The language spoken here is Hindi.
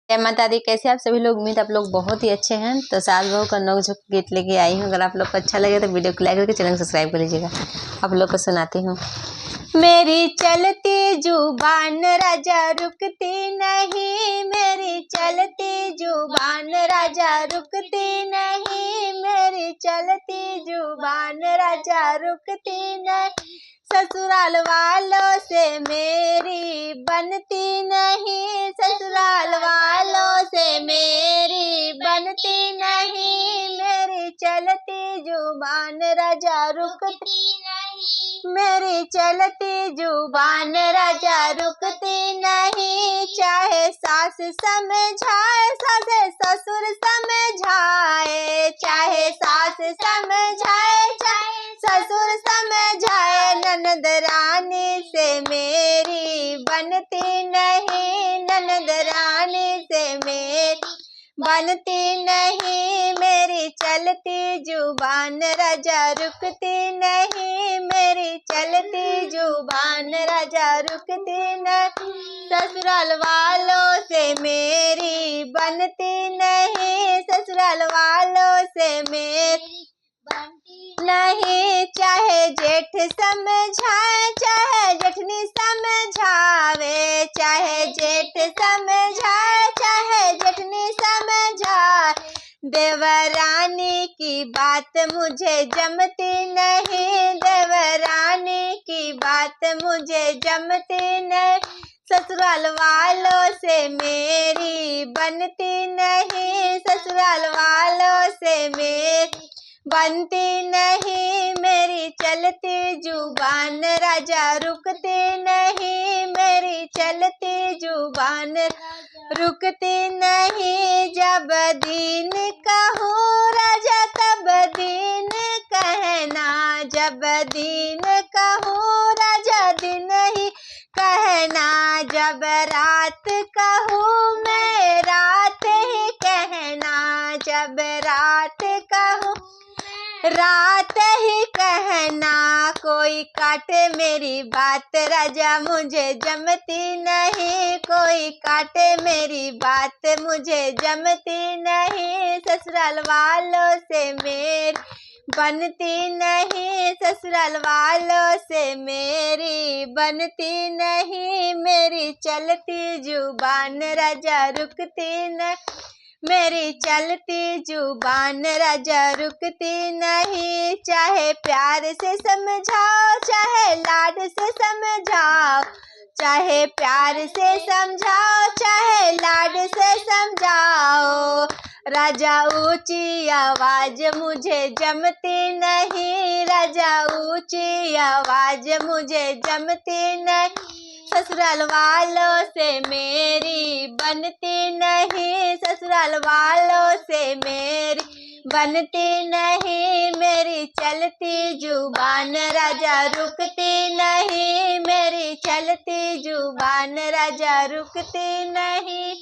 जय माता दी। कैसे आप सभी लोग? उम्मीद आप लोग बहुत ही अच्छे हैं। तो सास बहू का नोक-झोंक गीत लेके आई हूँ। अगर आप लोग को अच्छा लगे तो वीडियो को लाइक करके चैनल सब्सक्राइब कर लीजिएगा। आप लोग को सुनाती हूँ। मेरी चलती जुबान राजा रुकती नहीं, मेरी चलती जुबान राजा रुकती नहीं, मेरी चलती जुबान राजा रुकती नहीं। ससुराल वालों से मेरी बनती नहीं, ससुराल वालों से मेरी बनती नहीं, मेरी चलती जुबान राजा रुकती नहीं, मेरी चलती जुबान राजा रुकती नहीं। चाहे सास समझाए, सास ससुर समझाए, चाहे सास समझाए, चाहे ससुर समझाए, ननद रानी से मेरी बनती नहीं, ननद रानी से मेरी बनती नहीं, मेरी चलती जुबान राजा रुकती नहीं, मेरी चलती जुबान राजा रुकती नहीं। ससुराल वालों से मेरी बनती नहीं, ससुराल वालों से मेरी नहीं। चाहे जेठ समझाए, चाहे जेठनी समझावे, चाहे जेठ समझाए, चाहे जेठनी समझाए, देवरानी की बात मुझे जमती नहीं, देवरानी की बात मुझे जमती नहीं। ससुराल वालों से मेरी बनती नहीं, ससुराल वालों से मेरी बनती नहीं, मेरी चलती जुबान राजा रुकती नहीं, मेरी चलती जुबान रुकती नहीं। जब दिन कहूँ राजा तब दिन कहना, जब दिन कहूँ राजा दिन ही कहना, जब रात कहूँ मैं रात ही कहना, जब रात कहूँ रात ही कहना। कोई काटे मेरी बात राजा मुझे जमती नहीं, कोई काटे मेरी बात मुझे जमती नहीं। ससुराल वालों से मेरी बनती नहीं, ससुराल वालों से मेरी बनती नहीं, मेरी चलती जुबान राजा रुकती नहीं, मेरी चलती जुबान राजा रुकती नहीं। चाहे प्यार से समझाओ, चाहे लाड से समझाओ, चाहे प्यार से समझाओ, चाहे लाड से समझाओ, राजा ऊंची आवाज मुझे जमती नहीं, राजा ऊंची आवाज मुझे जमती नहीं। ससुराल वालों से मेरी बनती नहीं, ससुराल वालों से मेरी बनती नहीं, मेरी चलती जुबान राजा रुकती नहीं, मेरी चलती जुबान राजा रुकती नहीं।